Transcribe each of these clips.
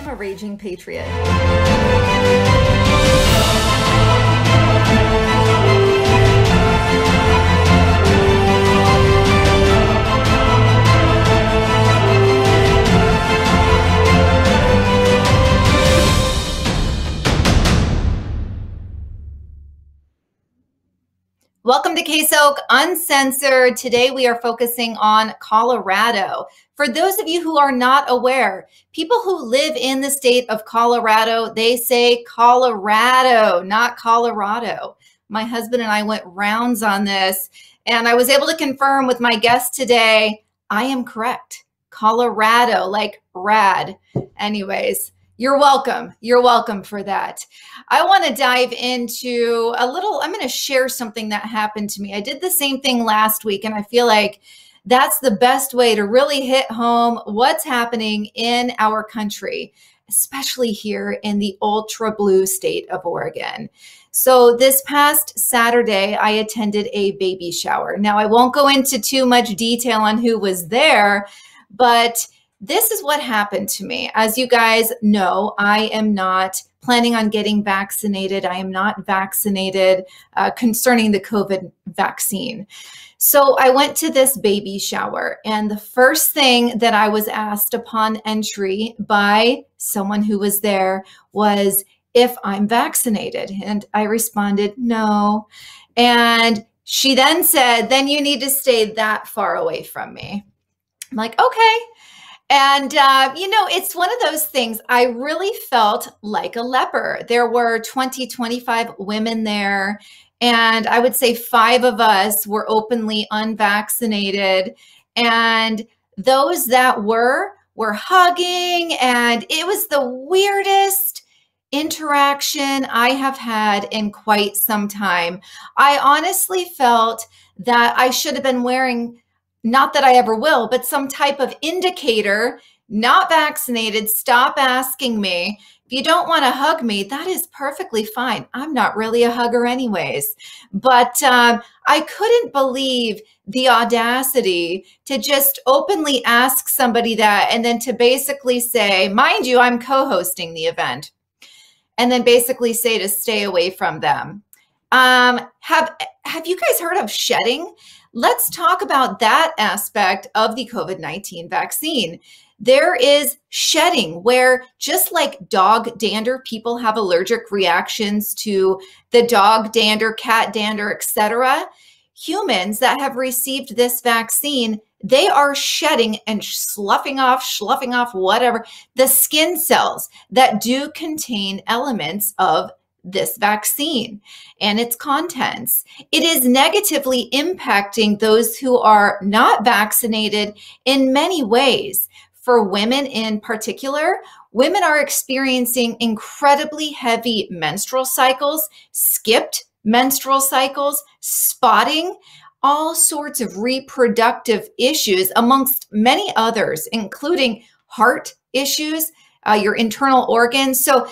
am a raging patriot. Welcome to KSok Uncensored. Today we are focusing on Colorado. For those of you who are not aware, people who live in the state of Colorado, they say Colorado, not Colorado. My husband and I went rounds on this, and I was able to confirm with my guest today, I am correct. Colorado, like rad. Anyways. You're welcome. You're welcome for that. I want to dive into I'm going to share something that happened to me. I did the same thing last week, and I feel like that's the best way to really hit home what's happening in our country, especially here in the ultra blue state of Oregon. So this past Saturday, I attended a baby shower. Now, I won't go into too much detail on who was there, but this is what happened to me. As you guys know, I am not planning on getting vaccinated. I am not vaccinated concerning the COVID vaccine. So I went to this baby shower, and the first thing that I was asked upon entry by someone who was there was if I'm vaccinated. And I responded, no. And she then said, then you need to stay that far away from me. I'm like, okay. And, it's one of those things. I really felt like a leper. There were 25 women there, and I would say 5 of us were openly unvaccinated. And those that were hugging, and it was the weirdest interaction I have had in quite some time. I honestly felt that I should have been wearing, not that I ever will, but some type of indicator, not vaccinated, stop asking me. If you don't want to hug me, that is perfectly fine. I'm not really a hugger anyways. But I couldn't believe the audacity to just openly ask somebody that, and then to basically say, mind you, I'm co-hosting the event, and then basically say to stay away from them. Have you guys heard of shedding? Let's talk about that aspect of the COVID-19 vaccine. There is shedding, where just like dog dander, people have allergic reactions to the dog dander, cat dander, etc. Humans that have received this vaccine, they are shedding and sloughing off, whatever, the skin cells that do contain elements of this vaccine and its contents. It is negatively impacting those who are not vaccinated in many ways. For women in particular, women are experiencing incredibly heavy menstrual cycles, skipped menstrual cycles, spotting, all sorts of reproductive issues, amongst many others, including heart issues, your internal organs. So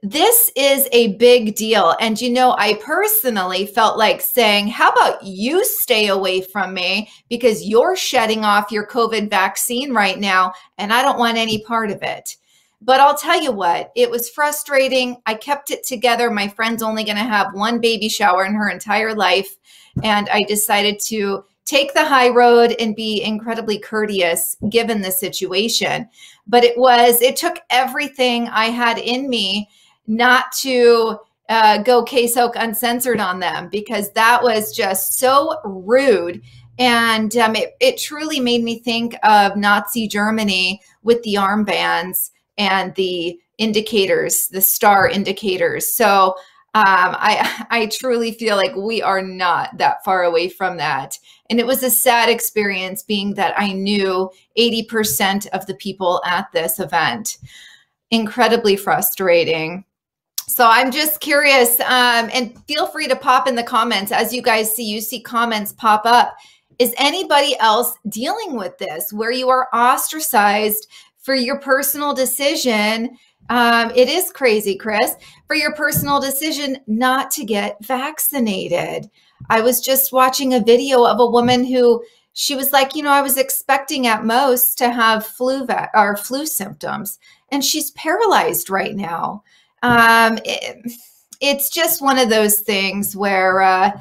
this is a big deal. And, I personally felt like saying, how about you stay away from me, because you're shedding off your COVID vaccine right now, and I don't want any part of it. But I'll tell you what, it was frustrating. I kept it together. My friend's only going to have one baby shower in her entire life. And I decided to take the high road and be incredibly courteous given the situation. But it took everything I had in me not to go KSok Uncensored on them, because that was just so rude. And it truly made me think of Nazi Germany with the armbands and the indicators, the star indicators. So I truly feel like we are not that far away from that. And it was a sad experience, being that I knew 80% of the people at this event. Incredibly frustrating. So I'm just curious, and feel free to pop in the comments. As you guys see, you see comments pop up. Is anybody else dealing with this, where you are ostracized for your personal decision? It is crazy, Chris, for your personal decision not to get vaccinated. I was just watching a video of a woman who She was like, you know, I was expecting at most to have flu symptoms, and she's paralyzed right now. It's just one of those things where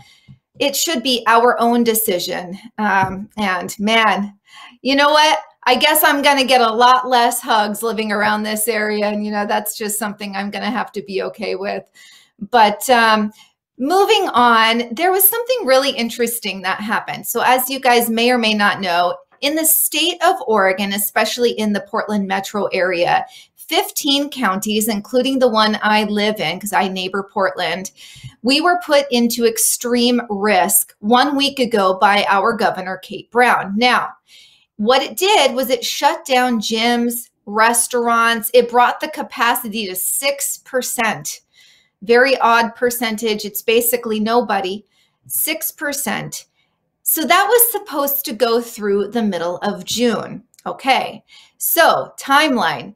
it should be our own decision. And man, you know what? I guess I'm going to get a lot less hugs living around this area. And, you know, that's just something I'm going to have to be okay with. But moving on, there was something really interesting that happened. So as you guys may or may not know, in the state of Oregon, especially in the Portland metro area, 15 counties, including the one I live in, because I neighbor Portland, we were put into extreme risk 1 week ago by our governor, Kate Brown. Now, what it did was it shut down gyms, restaurants. It brought the capacity to 6%. Very odd percentage. It's basically nobody, 6%. So that was supposed to go through the middle of June. Okay, so timeline.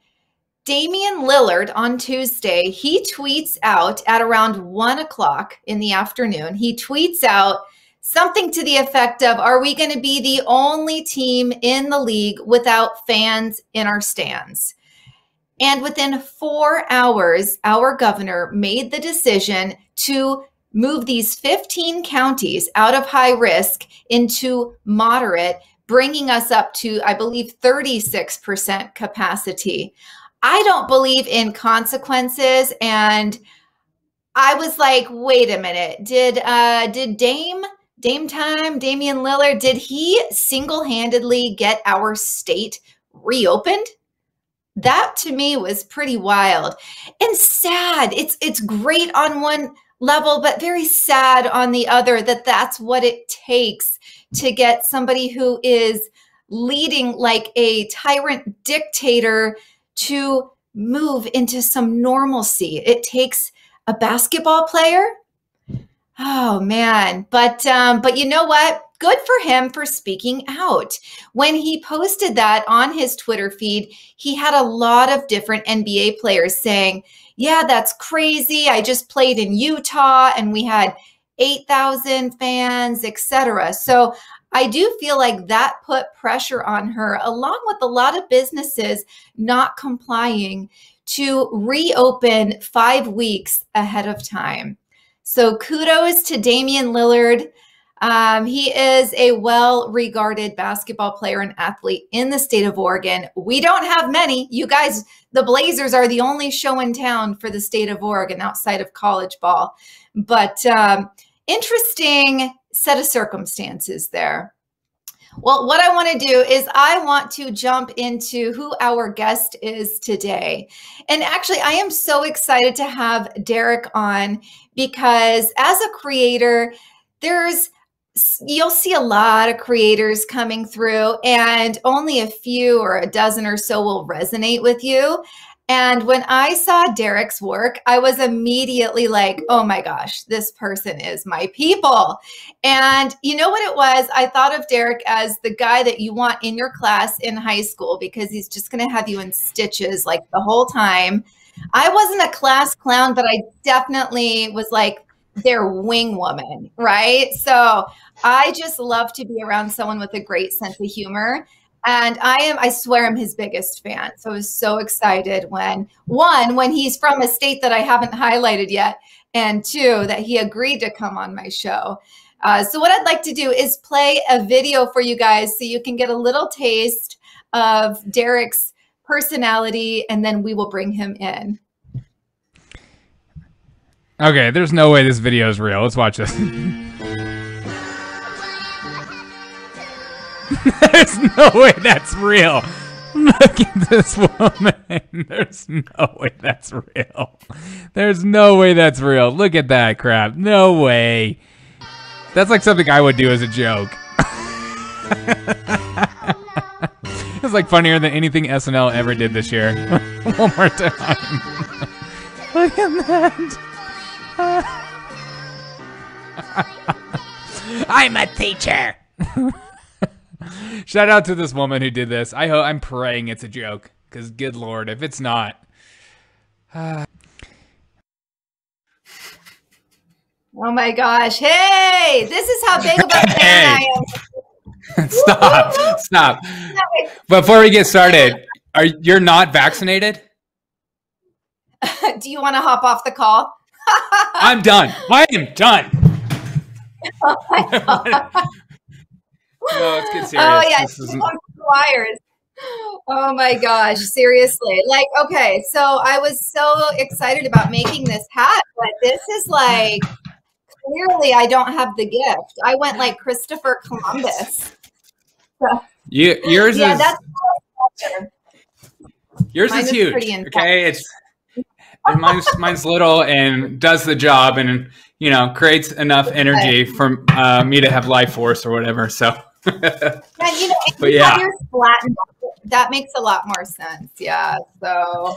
Damian Lillard on Tuesday, he tweets out at around 1 o'clock in the afternoon, he tweets out something to the effect of, are we going to be the only team in the league without fans in our stands? And within 4 hours, our governor made the decision to move these 15 counties out of high risk into moderate, bringing us up to, I believe, 36% capacity. I don't believe in consequences. And I was like, wait a minute, did Damian Lillard, did he single-handedly get our state reopened? That to me was pretty wild and sad. It's great on one level, but very sad on the other that that's what it takes to get somebody who is leading like a tyrant dictator to move into some normalcy. It takes a basketball player. Oh man, but you know what? Good for him for speaking out. When he posted that on his Twitter feed, he had a lot of different NBA players saying, yeah, that's crazy. I just played in Utah and we had 8,000 fans, etc. So I do feel like that put pressure on her, along with a lot of businesses not complying to reopen 5 weeks ahead of time. So kudos to Damian Lillard. He is a well-regarded basketball player and athlete in the state of Oregon. We don't have many. You guys, the Blazers are the only show in town for the state of Oregon outside of college ball. But interesting set of circumstances there. Well, what I want to do is I want to jump into who our guest is today. And actually, I am so excited to have Derek on because as a creator, you'll see a lot of creators coming through and only a few or a dozen or so will resonate with you. And when I saw Derek's work, I was immediately like, oh my gosh, this person is my people. And you know what it was? I thought of Derek as the guy that you want in your class in high school because he's just going to have you in stitches like the whole time. I wasn't a class clown, but I definitely was like their wing woman, right? So I just love to be around someone with a great sense of humor. And I swear I'm his biggest fan. So I was so excited when he's from a state that I haven't highlighted yet, and two, that he agreed to come on my show. So what I'd like to do is play a video for you guys so you can get a little taste of Derek's personality, and then we will bring him in. Okay, there's no way this video is real. Let's watch this. There's no way that's real. Look at this woman. There's no way that's real. There's no way that's real. Look at that crap. No way. That's like something I would do as a joke. It's like funnier than anything SNL ever did this year. One more time. Look at that. I'm a teacher. Shout out to this woman who did this. I'm praying it's a joke, because good Lord, if it's not. Oh my gosh. Hey, this is how big of a fan I am. Stop. Before we get started, you're not vaccinated? Do you want to hop off the call? I'm done. I am done. Oh my God. No, let's get serious. Oh yeah, wires. Oh my gosh, seriously. Like, okay, so I was so excited about making this hat, but this is like, clearly I don't have the gift. I went like Christopher Columbus. So, yours yeah, is that's yours is huge. Okay, mine's little and does the job, and creates enough energy for me to have life force or whatever. So, and but yeah, yours flattened. That makes a lot more sense. Yeah. So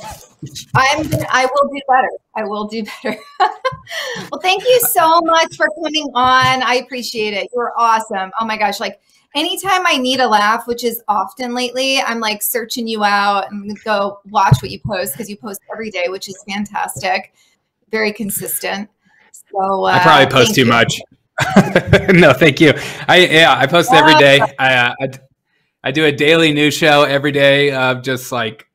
I will do better. I will do better. Well, thank you so much for coming on. I appreciate it. You're awesome. Oh my gosh. Like anytime I need a laugh, which is often lately, I'm like searching you out and go watch what you post because you post every day, which is fantastic. Very consistent. So I probably post too much. No, thank you. I post every day. I do a daily news show every day of just like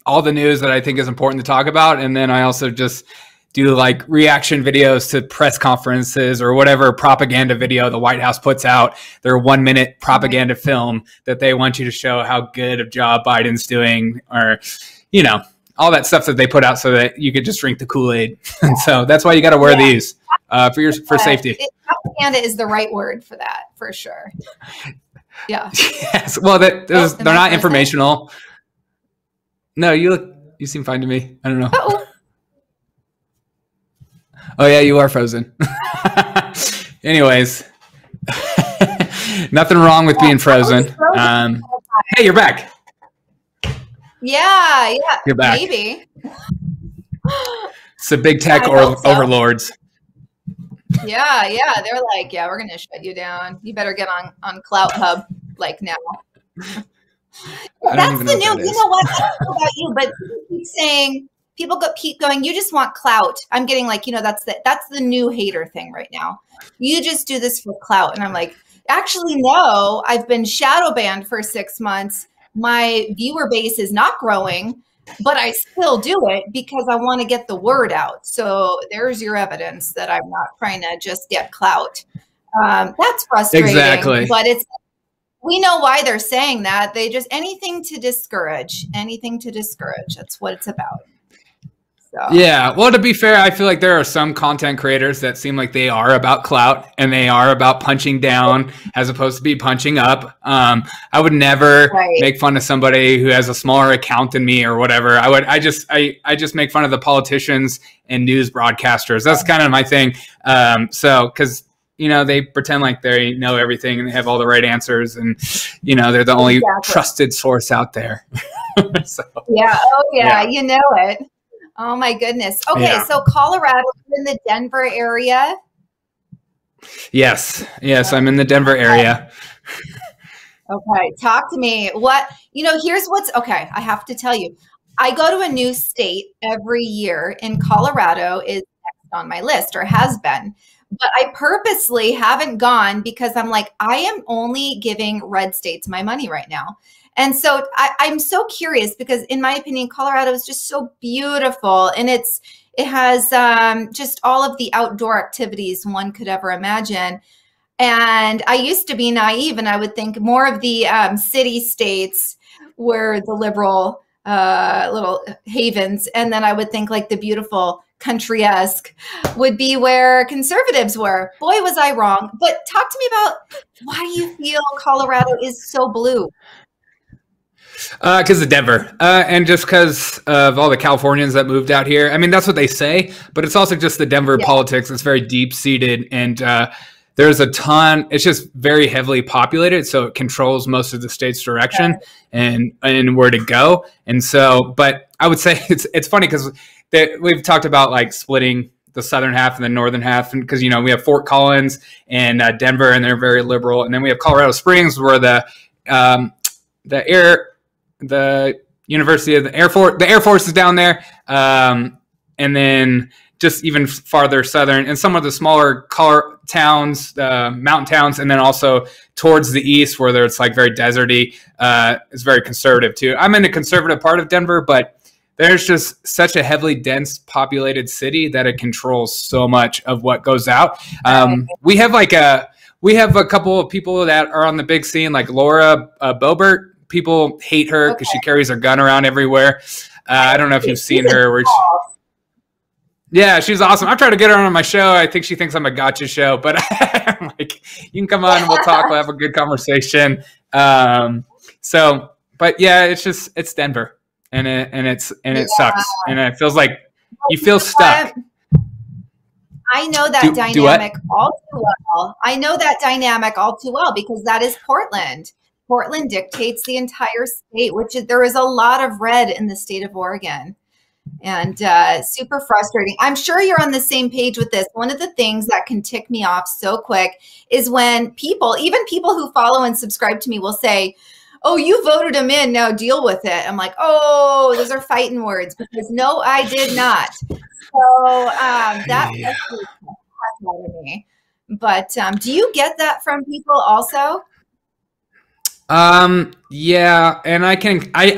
all the news that I think is important to talk about. And then I also just do like reaction videos to press conferences or whatever propaganda video the White House puts out. Their 1 minute propaganda film that they want you to show how good a job Biden's doing, or, all that stuff that they put out so that you could just drink the Kool-Aid. And so that's why you got to wear these for safety. Propaganda is the right word for that, for sure. Yeah. Yes. Well, they're not informational. No, you seem fine to me. I don't know. Uh-oh. Oh yeah, you are frozen. Anyways, nothing wrong with being frozen. Hey, you're back. Yeah. You're back. Maybe. It's the big tech overlords. Yeah. They're like, yeah, we're gonna shut you down. You better get on Clout Hub like now. That's the new. You know what? I don't know about you, but people keep going. You just want clout. I'm getting like, that's the new hater thing right now. You just do this for clout, and I'm like, actually, no. I've been shadow banned for 6 months. My viewer base is not growing, but I still do it because I want to get the word out. So there's your evidence that I'm not trying to just get clout. That's frustrating. Exactly. But we know why they're saying that. They just anything to discourage. That's what it's about. So. Yeah. Well, to be fair, I feel like there are some content creators that seem like they are about clout and they are about punching down as opposed to be punching up. I would never make fun of somebody who has a smaller account than me or whatever. I just make fun of the politicians and news broadcasters. That's kind of my thing. Because they pretend like they know everything and they have all the right answers, and they're the only trusted source out there. So, yeah. Oh yeah. You know it. Oh my goodness. Okay. So Colorado, you're in the Denver area. Yes. I'm in the Denver area. Okay. Talk to me. Here's okay. I have to tell you, I go to a new state every year, and Colorado is next on my list, or has been. But I purposely haven't gone because I'm like, I am only giving red states my money right now. And so I'm so curious because in my opinion, Colorado is just so beautiful. And it has just all of the outdoor activities one could ever imagine. And I used to be naive and I would think more of the city states were the liberal little havens. And then I would think like the beautiful country-esque would be where conservatives were. Boy, was I wrong. But talk to me about why you feel Colorado is so blue. Because of Denver, and just because of all the Californians that moved out here. I mean, that's what they say, but it's also just the Denver politics. It's very deep-seated, and there's a ton. It's just very heavily populated, so it controls most of the state's direction and where to go. And so, but I would say it's funny because we've talked about like splitting the southern half and the northern half, and because we have Fort Collins and Denver, and they're very liberal, and then we have Colorado Springs, where the University of the Air Force is down there. And then just even farther southern, and some of the smaller towns, mountain towns, and then also towards the east where it's like very deserty. It's very conservative too. I'm in a conservative part of Denver, but there's just such a heavily dense populated city that it controls so much of what goes out. We have a couple of people that are on the big scene, like Laura Boebert. People hate her because she carries her gun around everywhere. I don't know if you've seen her. Yeah, she's awesome. I try to get her on my show. I think she thinks I'm a gotcha show, but I'm like, you can come on and we'll talk. We'll have a good conversation. But yeah, it's Denver, and it sucks, and it feels like you feel stuck. I know that dynamic all too well. I know that dynamic all too well because that is Portland. Portland dictates the entire state, there is a lot of red in the state of Oregon, and super frustrating. I'm sure you're on the same page with this. One of the things that can tick me off so quick is when even people who follow and subscribe to me will say, oh, you voted him in, now deal with it. I'm like, oh, those are fighting words, because no, I did not. So that's out of me. But do you get that from people also? Yeah, and I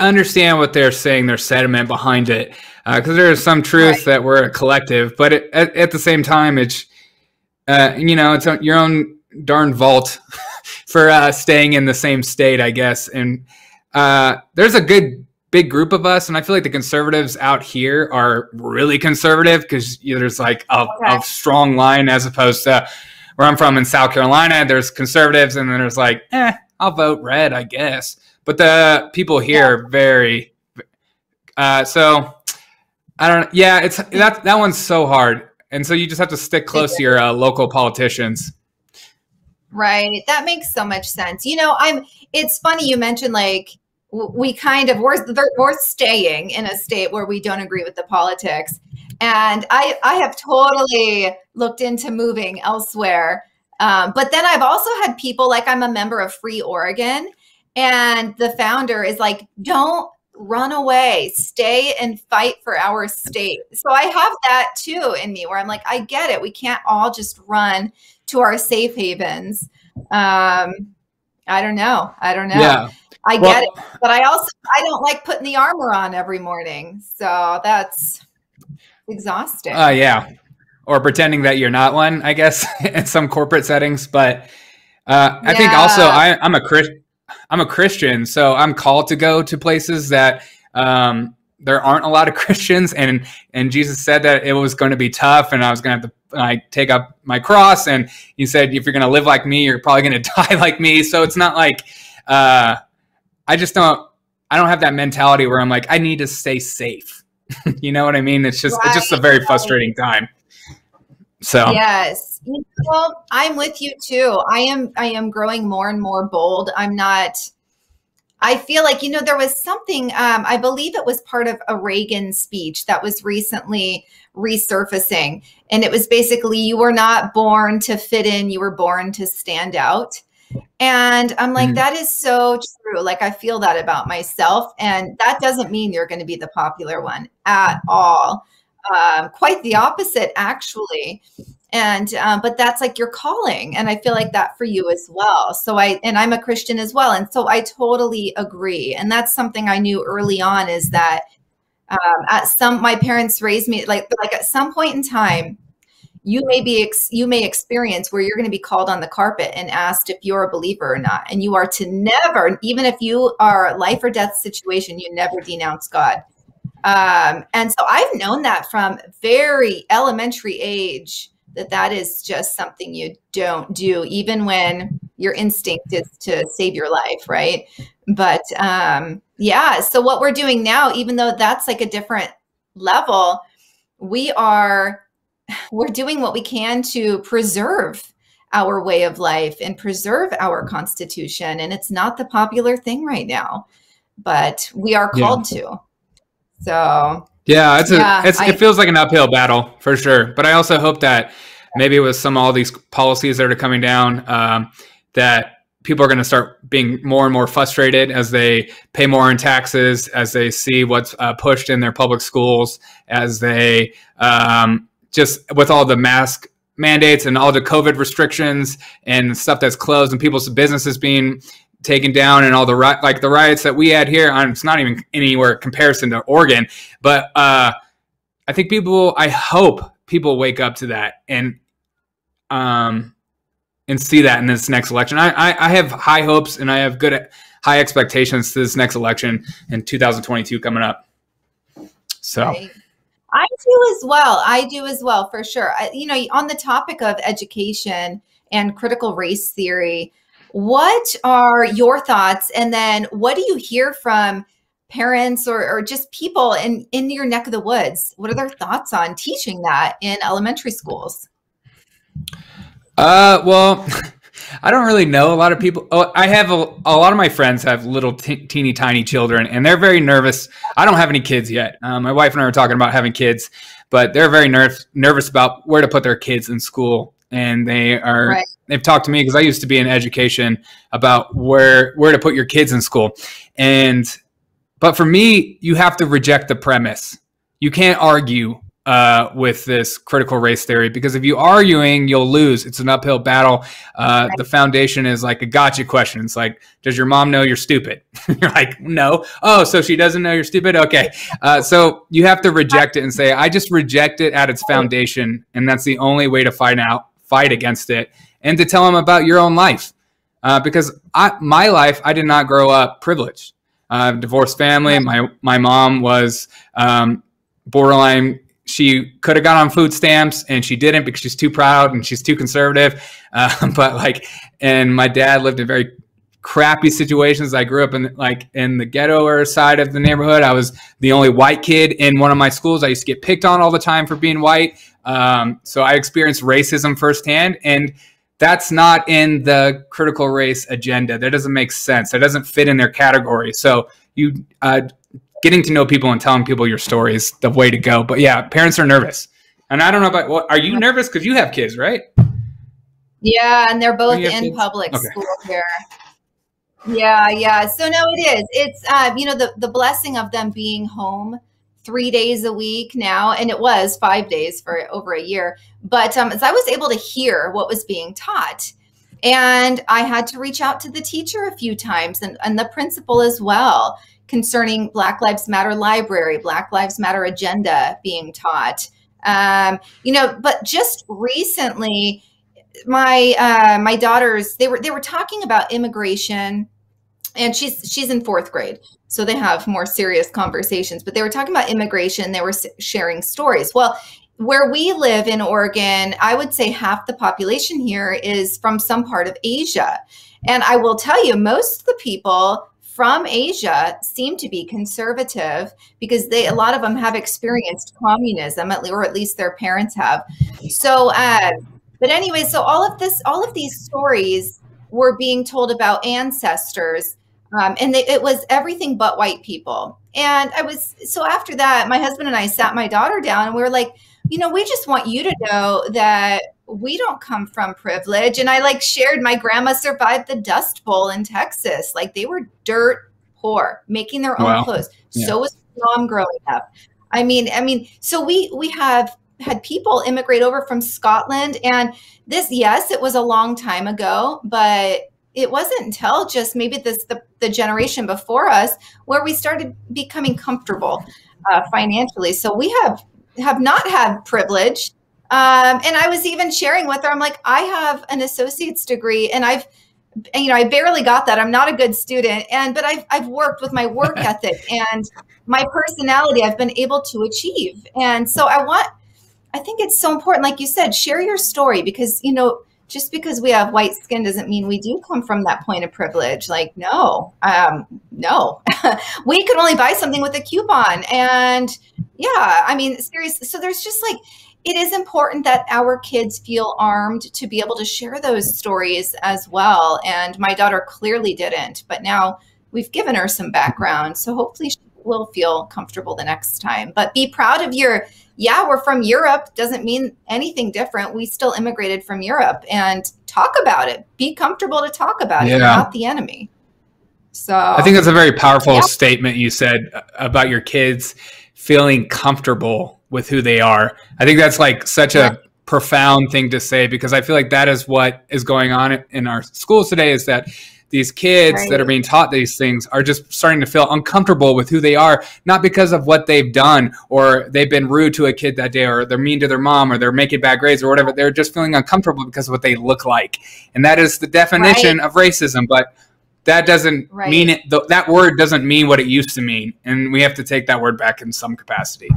understand what they're saying, their sentiment behind it, because there is some truth that we're a collective, but at the same time, it's it's your own darn vault for staying in the same state, I guess. And there's a good big group of us, and I feel like the conservatives out here are really conservative because there's like a strong line, as opposed to where I'm from in South Carolina. There's conservatives, and then there's like, I'll vote red, I guess. But the people here are very, so I don't know. Yeah, that one's so hard. And so you just have to stick close to your local politicians. Right. That makes so much sense. It's funny you mentioned like we're staying in a state where we don't agree with the politics. And I have totally looked into moving elsewhere. But then I've also had people, like I'm a member of Free Oregon, and the founder is like, don't run away, stay and fight for our state. So I have that too in me where I'm like, I get it. We can't all just run to our safe havens. I don't know. Yeah. I get it. But I don't like putting the armor on every morning. So that's exhausting. Yeah. Or pretending that you're not one, I guess, in some corporate settings. But I think also I'm a Christian, so I'm called to go to places that there aren't a lot of Christians, and Jesus said that it was going to be tough, and I was going to have to take up my cross. And he said, if you're going to live like me, you're probably going to die like me. So it's not like I don't have that mentality where I'm like, I need to stay safe. You know what I mean? It's just a very frustrating time. So yes, I'm with you too. I am growing more and more bold. I feel like, there was something, I believe it was part of a Reagan speech that was recently resurfacing. And it was basically, you were not born to fit in, you were born to stand out. And I'm like, that is so true. Like, I feel that about myself. And that doesn't mean you're going to be the popular one at all. Quite the opposite, actually. And, but that's like your calling. And I feel like that for you as well. So I'm a Christian as well. And so I totally agree. And that's something I knew early on, is that, my parents raised me like at some point in time, you may experience where you're going to be called on the carpet and asked if you're a believer or not. And you are to never, even if you are a life or death situation, you never denounce God. And so I've known that from very elementary age, that is just something you don't do, even when your instinct is to save your life. Right. But, yeah, so what we're doing now, even though that's like a different level, we're doing what we can to preserve our way of life and preserve our Constitution. And it's not the popular thing right now, but we are called to. So yeah, it feels like an uphill battle for sure. But I also hope that maybe with all these policies that are coming down, that people are going to start being more and more frustrated as they pay more in taxes, as they see what's pushed in their public schools, as they just with all the mask mandates and all the COVID restrictions and stuff that's closed and people's businesses being taken down and all the riots that we had here, it's not even anywhere comparison to Oregon. But I think I hope people wake up to that and see that in this next election. I have high hopes and I have high expectations to this next election in 2022 coming up. So. Right. I do as well, for sure. On the topic of education and critical race theory, what are your thoughts? And then what do you hear from parents or just people in your neck of the woods? What are their thoughts on teaching that in elementary schools? Well, I don't really know a lot of people. I have a lot of my friends have little teeny tiny children, and they're very nervous. I don't have any kids yet. My wife and I are talking about having kids, but they're very nervous about where to put their kids in school. And they've talked to me because I used to be in education about where to put your kids in school. But for me, you have to reject the premise. You can't argue with this critical race theory, because if you're arguing, you'll lose. It's an uphill battle. The foundation is like a gotcha question. It's like, does your mom know you're stupid? You're like, no. Oh, so she doesn't know you're stupid? Okay. So you have to reject it and say, I just reject it at its foundation. And that's the only way to fight against it, and to tell them about your own life. Because my life, I did not grow up privileged. Divorced family. My mom was borderline. She could have got on food stamps and she didn't because she's too proud and she's too conservative. And my dad lived in very crappy situations. I grew up in the ghetto side of the neighborhood. I was the only white kid in one of my schools. I used to get picked on all the time for being white. So I experienced racism firsthand, and that's not in the critical race agenda. That doesn't make sense. That doesn't fit in their category. So getting to know people and telling people your story is the way to go. But yeah, parents are nervous. And I don't know about are you nervous? Because you have kids, right? Yeah, and they're both in public school here. Yeah. So no, it is. It's the blessing of them being home 3 days a week now, and it was 5 days for over a year. But as I was able to hear what was being taught, and I had to reach out to the teacher a few times and the principal as well, concerning Black Lives Matter library, Black Lives Matter agenda being taught. But just recently, my daughters, they were talking about immigration, and she's in 4th grade, so they have more serious conversations. But they were talking about immigration. They were sharing stories. Well, where we live in Oregon, I would say half the population here is from some part of Asia, and I will tell you, most of the people from Asia seem to be conservative because a lot of them have experienced communism, or at least their parents have. So, but anyway, so all of these stories were being told about ancestors, and it was everything but white people. And so after that, my husband and I sat my daughter down and we were like, we just want you to know that we don't come from privilege. And I shared my grandma survived the Dust Bowl in Texas. They were dirt poor, making their own clothes. Yeah. So was mom growing up. I mean, so we have had people immigrate over from Scotland, and yes, it was a long time ago, but it wasn't until just maybe the generation before us where we started becoming comfortable financially. So we have not had privilege. And I was even sharing with her, I'm like, I have an associate's degree, and I barely got that. I'm not a good student, but I've worked with my work ethic and my personality. I've been able to achieve. And so I think it's so important, like you said, share your story, because, just because we have white skin doesn't mean we do come from that point of privilege. No, we could only buy something with a coupon. And seriously. So there's just it is important that our kids feel armed to be able to share those stories as well. And my daughter clearly didn't, but now we've given her some background. So hopefully she will feel comfortable the next time. But be proud of we're from Europe. Doesn't mean anything different. We still immigrated from Europe, and talk about it. Be comfortable to talk about it. You're not the enemy. So I think that's a very powerful statement you said about your kids feeling comfortable with who they are. I think that's like such a profound thing to say, because I feel like that is what is going on in our schools today, is that these kids that are being taught these things are just starting to feel uncomfortable with who they are, not because of what they've done or they've been rude to a kid that day or they're mean to their mom or they're making bad grades or whatever. They're just feeling uncomfortable because of what they look like. And that is the definition of racism. But that doesn't mean it. That word doesn't mean what it used to mean. And we have to take that word back in some capacity.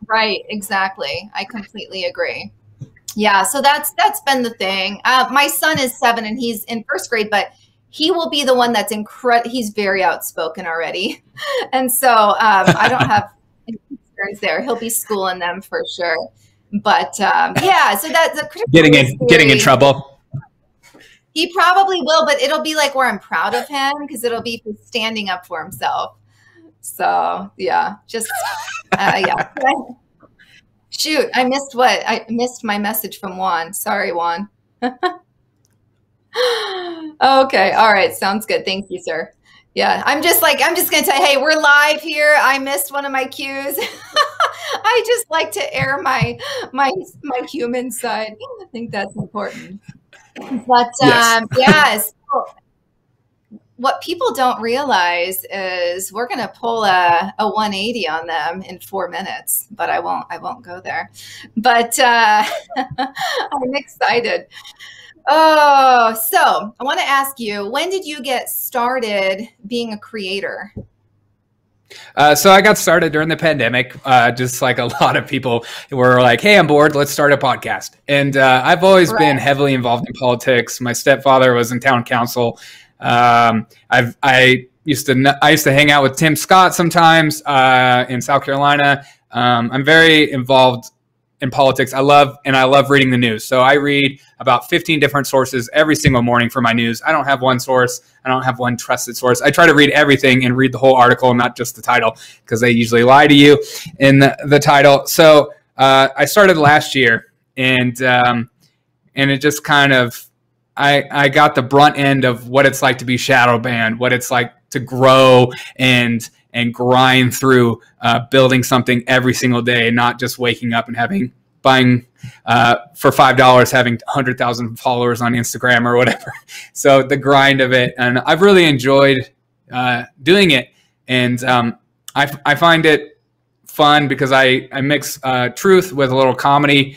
Right. Exactly. I completely agree. Yeah. So that's been the thing. My son is 7 and he's in 1st grade, but he will be the one that's he's very outspoken already. And so I don't have any concerns there. He'll be schooling them for sure. But yeah, so that's getting in trouble. He probably will, but it'll be like where I'm proud of him because it'll be for standing up for himself. So yeah, just yeah. Shoot, I missed my message from Juan. Sorry, Juan. Okay. All right. Sounds good. Thank you, sir. Yeah. I'm just going to tell you, hey, we're live here. I missed one of my cues. I just like to air my human side. I think that's important. But yes. So what people don't realize is we're going to pull a 180 on them in 4 minutes, but I won't go there. But I'm excited. Oh, so I want to ask you, when did you get started being a creator? So I got started during the pandemic, just like a lot of people were like, hey, I'm bored. Let's start a podcast. And I've always been heavily involved in politics. My stepfather was in town council. I used to hang out with Tim Scott sometimes in South Carolina. I'm very involved in politics. I love reading the news. So I read about 15 different sources every single morning for my news. I don't have one source. I don't have one trusted source. I try to read everything and read the whole article, not just the title, because they usually lie to you in the title. So I started last year, and it just kind of, I got the brunt end of what it's like to be shadow banned, what it's like to grow and grind through building something every single day, not just waking up and buying for $5, having 100,000 followers on Instagram or whatever. So the grind of it, and I've really enjoyed doing it, and I find it fun because I mix truth with a little comedy,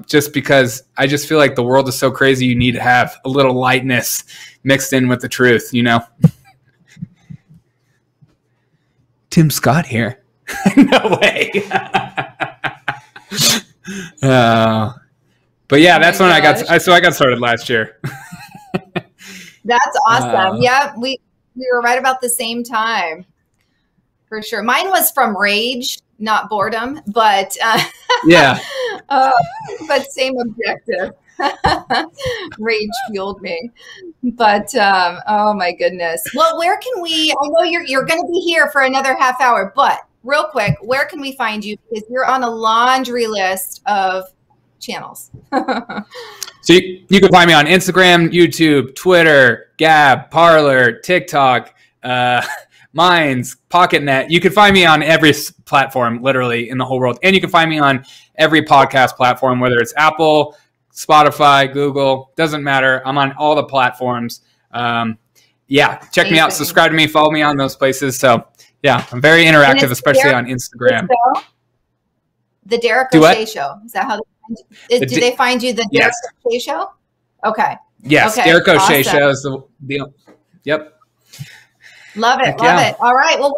just because I just feel like the world is so crazy. You need to have a little lightness mixed in with the truth, you know. Tim Scott here. No way. But yeah, that's when I got started last year. That's awesome. Yeah, we were right about the same time, for sure. Mine was from rage, not boredom, but yeah, but same objective. Rage fueled me. But oh my goodness. Well, where can we? I know you're going to be here for another half hour, but real quick, where can we find you? Because you're on a laundry list of channels. So you can find me on Instagram, YouTube, Twitter, Gab, Parler, TikTok, Minds, PocketNet. You can find me on every platform, literally, in the whole world. And you can find me on every podcast platform, whether it's Apple, Spotify, Google, doesn't matter. I'm on all the platforms. Yeah, check me out, subscribe to me, follow me on those places. So yeah, I'm very interactive, especially on Instagram. The Derek O'Shea Show. Is that how do they find you? The Derek O'Shea Show? Okay. Yes, okay. Derek O'Shea Show is the yep. Love it, love it. All right, well,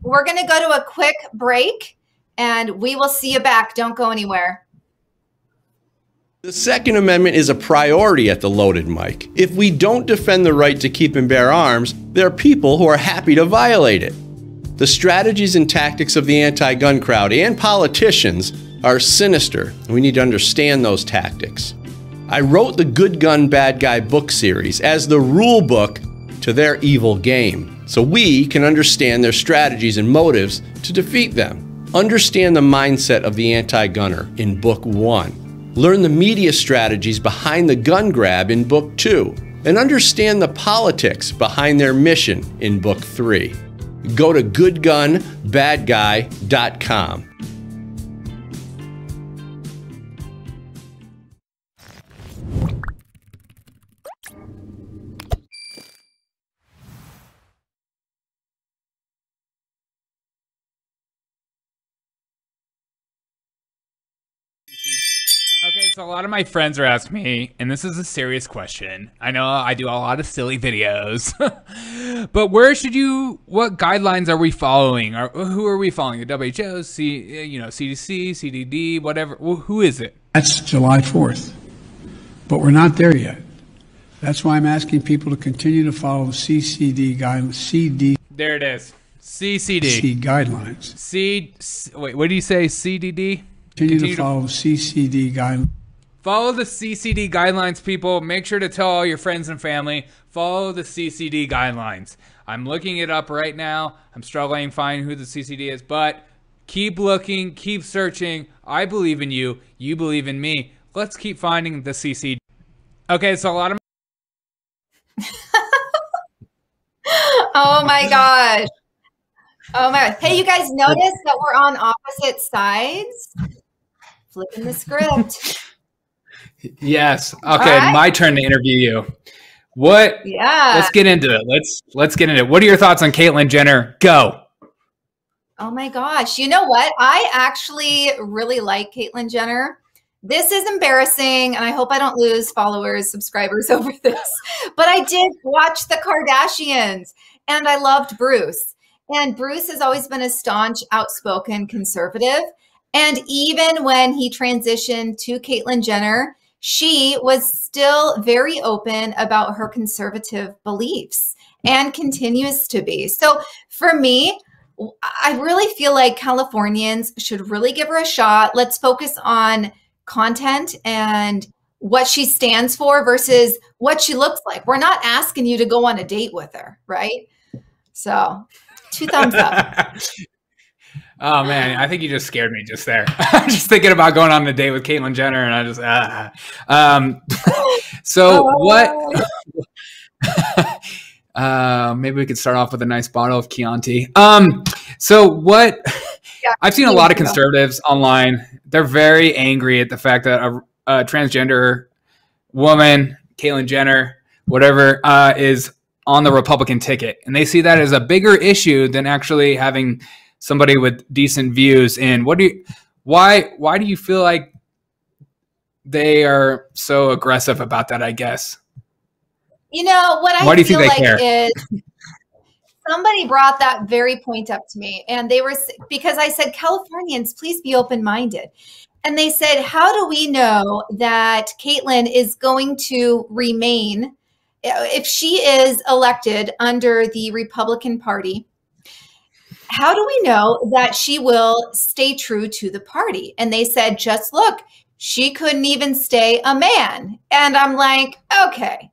we're going to go to a quick break, and we will see you back. Don't go anywhere. The Second Amendment is a priority at the Loaded Mic. If we don't defend the right to keep and bear arms, there are people who are happy to violate it. The strategies and tactics of the anti-gun crowd and politicians are sinister. We need to understand those tactics. I wrote the Good Gun, Bad Guy book series as the rule book to their evil game, so we can understand their strategies and motives to defeat them. Understand the mindset of the anti-gunner in Book 1. Learn the media strategies behind the gun grab in Book 2. And understand the politics behind their mission in Book 3. Go to goodgunbadguy.com. So a lot of my friends are asking me, and this is a serious question. I know I do a lot of silly videos, but what guidelines are we following? Who are we following? The WHO, CDC, CDD, whatever. Who is it? That's July 4th, but we're not there yet. That's why I'm asking people to continue to follow the CCD guidelines. There it is. CCD guidelines. Wait, what do you say? CDD? Continue to follow the CCD guidelines. Follow the CCD guidelines, people. Make sure to tell all your friends and family. Follow the CCD guidelines. I'm looking it up right now. I'm struggling to find who the CCD is, but keep looking, keep searching. I believe in you. You believe in me. Let's keep finding the CCD. Okay, so a lot of... Oh my gosh. Oh my God. Hey, you guys notice that we're on opposite sides? Flipping the script. Yes. Okay, right. My turn to interview you. What? Yeah. Let's get into it. Let's get into it. What are your thoughts on Caitlyn Jenner? Go. Oh my gosh. You know what? I actually really like Caitlyn Jenner. This is embarrassing, and I hope I don't lose followers, subscribers over this. But I did watch the Kardashians, and I loved Bruce. And Bruce has always been a staunch, outspoken conservative. And even when he transitioned to Caitlyn Jenner, she was still very open about her conservative beliefs and continues to be. So for me, I really feel like Californians should really give her a shot. Let's focus on content and what she stands for versus what she looks like. We're not asking you to go on a date with her, right? So 2 thumbs up. Oh man, I think you just scared me just there. I'm just thinking about going on a date with Caitlyn Jenner, and I just what? Maybe we could start off with a nice bottle of Chianti. So what? Yeah, I've seen a lot of conservatives online. They're very angry at the fact that a transgender woman, Caitlyn Jenner, whatever, is on the Republican ticket, and they see that as a bigger issue than actually having somebody with decent views. And why do you feel like they are so aggressive about that, I guess? You know, what I feel like is somebody brought that very point up to me, and they were, because I said, Californians, please be open-minded. And they said, how do we know that Caitlyn is going to remain, if she is elected under the Republican Party, how do we know that she will stay true to the party? And they said, just look, she couldn't even stay a man. And I'm like, okay,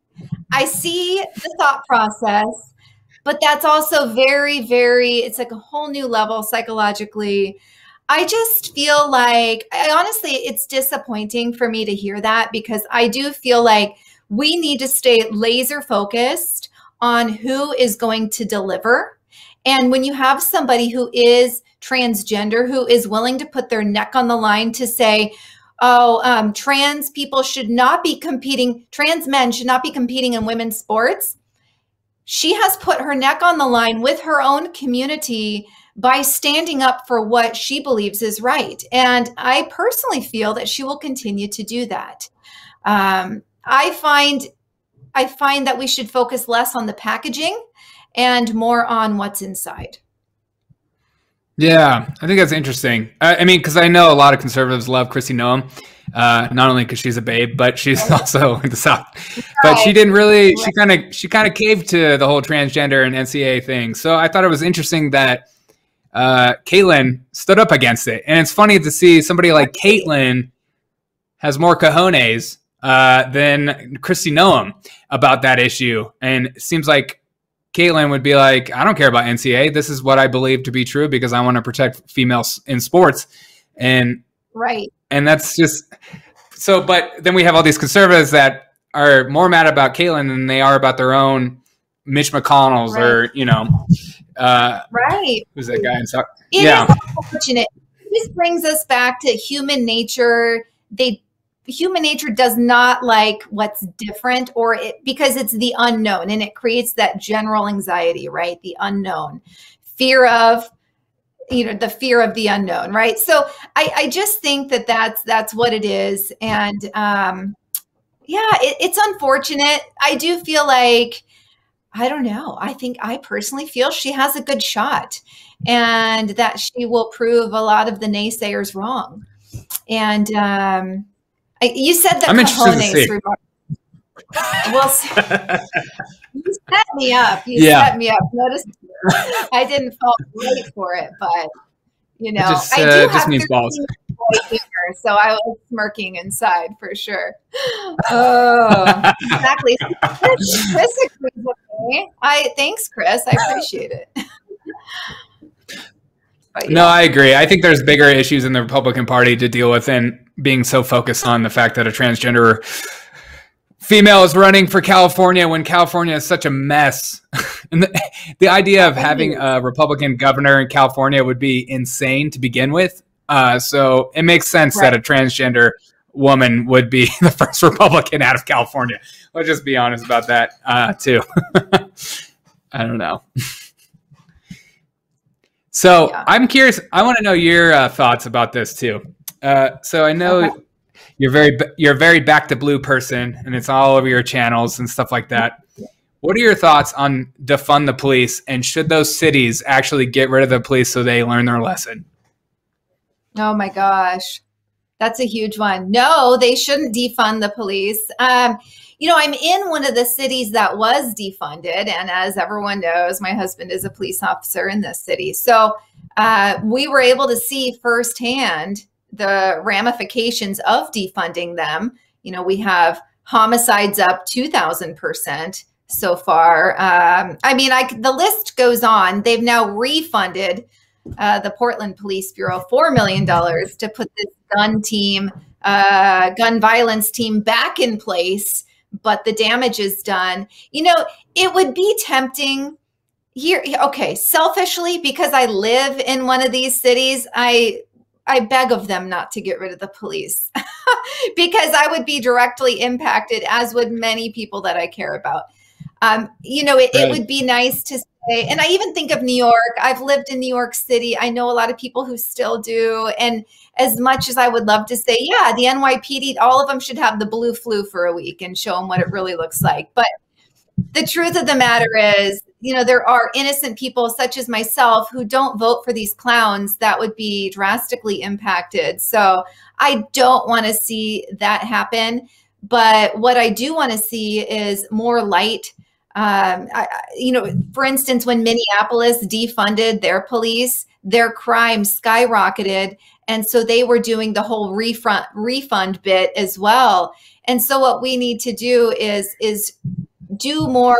I see the thought process, but that's also very, very, it's like a whole new level psychologically. I just feel like, honestly, it's disappointing for me to hear that, because I do feel like we need to stay laser focused on who is going to deliver. And when you have somebody who is transgender, who is willing to put their neck on the line to say, oh, trans people should not be competing, trans men should not be competing in women's sports. She has put her neck on the line with her own community by standing up for what she believes is right. And I personally feel that she will continue to do that. I find that we should focus less on the packaging and more on what's inside. Yeah, I think that's interesting. I mean, because I know a lot of conservatives love Kristi Noem, not only because she's a babe, but she's also in the South. Right. But she didn't really. She kind of caved to the whole transgender and NCAA thing. So I thought it was interesting that Caitlyn stood up against it. And it's funny to see somebody like Caitlyn has more cojones than Kristi Noem about that issue, and it seems like Caitlyn would be like, I don't care about NCAA. This is what I believe to be true because I want to protect females in sports. And right. And that's just so, but then we have all these conservatives that are more mad about Caitlyn than they are about their own Mitch McConnell's, right. Or, you know, right. Who's that guy in soccer? It is unfortunate. This brings us back to human nature. Human nature does not like what's different, because it's the unknown, and it creates that general anxiety, right? The unknown, fear of the fear of the unknown, right? So I just think that that's what it is. And yeah, it's unfortunate. I do feel like, I don't know. I personally feel she has a good shot and that she will prove a lot of the naysayers wrong. And you said that I'm interested to see. Well, you set me up. You set me up. Notice I didn't fall right for it, but I do have needs balls. Here, so I was smirking inside for sure. Oh, exactly. Chris agrees with me. Thanks, Chris. I appreciate it. But, no, I agree. I think there's bigger issues in the Republican Party to deal with than being so focused on the fact that a transgender female is running for California when California is such a mess. And the idea of having a Republican governor in California would be insane to begin with. So it makes sense that a transgender woman would be the first Republican out of California. Let's just be honest about that, too. I don't know. So I'm curious. I want to know your thoughts about this, too. So I know you're a very back to blue person, and it's all over your channels and stuff like that. What are your thoughts on defund the police, and should those cities actually get rid of the police so they learn their lesson? Oh my gosh, that's a huge one. No, they shouldn't defund the police. I'm in one of the cities that was defunded, and as everyone knows, my husband is a police officer in this city. So we were able to see firsthand the ramifications of defunding them. We have homicides up 2,000% so far. The list goes on. They've now refunded the Portland Police Bureau $4 million to put this gun violence team back in place, but the damage is done. It would be tempting here. Okay, selfishly, because I live in one of these cities, I beg of them not to get rid of the police because I would be directly impacted, as would many people that I care about. It would be nice to say, and I even think of New York. I've lived in New York City. I know a lot of people who still do. And as much as I would love to say, yeah, the NYPD, all of them should have the blue flu for a week and show them what it really looks like. But the truth of the matter is, there are innocent people such as myself who don't vote for these clowns that would be drastically impacted. So I don't want to see that happen. But what I do want to see is more light. For instance, when Minneapolis defunded their police, their crime skyrocketed. And so they were doing the whole refund bit as well. And so what we need to do is do more,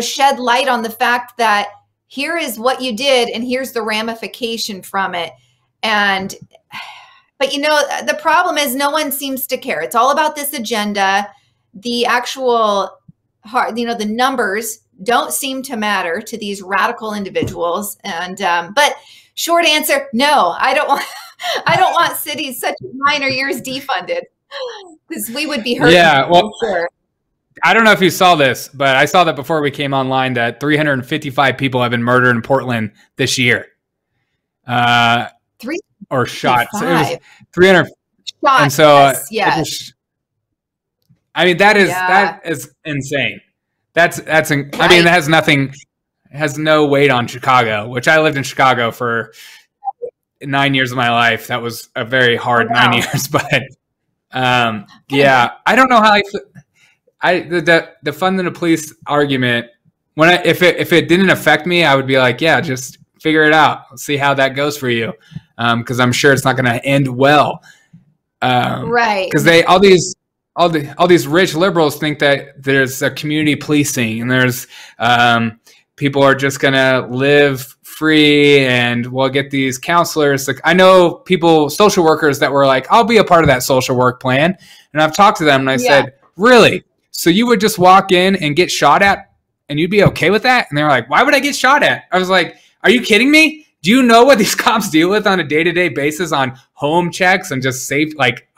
shed light on the fact that here is what you did and here's the ramification from it. But the problem is no one seems to care. It's all about this agenda. The actual the numbers don't seem to matter to these radical individuals. And but short answer, no, I don't want cities such as mine or yours defunded, because we would be hurt. Yeah, well, sure. I don't know if you saw this, but I saw that before we came online that 355 people have been murdered in Portland this year. Or shot. So it was 300. Shot, and so, yes. That is insane. That has no weight on Chicago, which I lived in Chicago for 9 years of my life. That was a very hard 9 years, but I don't know how the funding the police argument, if it didn't affect me, I would be like, yeah, just figure it out. Let's see how that goes for you. Because I'm sure it's not going to end well. Right. Because all these rich liberals think that there's a community policing and there's people are just going to live free and we'll get these counselors. Like, I know social workers that were like, I'll be a part of that social work plan. And I've talked to them and I said, really? So you would just walk in and get shot at and you'd be okay with that? And they were like, why would I get shot at? I was like, are you kidding me? Do you know what these cops deal with on a day-to-day basis on home checks and just like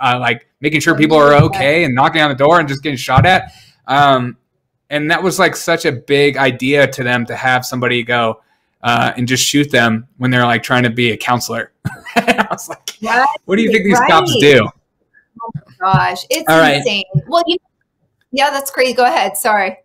making sure people are okay and knocking on the door and just getting shot at? And that was like such a big idea to them to have somebody go, and just shoot them when they're like trying to be a counselor. I was like, Right, what do you think these cops do? Oh my gosh, it's All right. insane. Well, yeah, that's crazy. Go ahead. Sorry.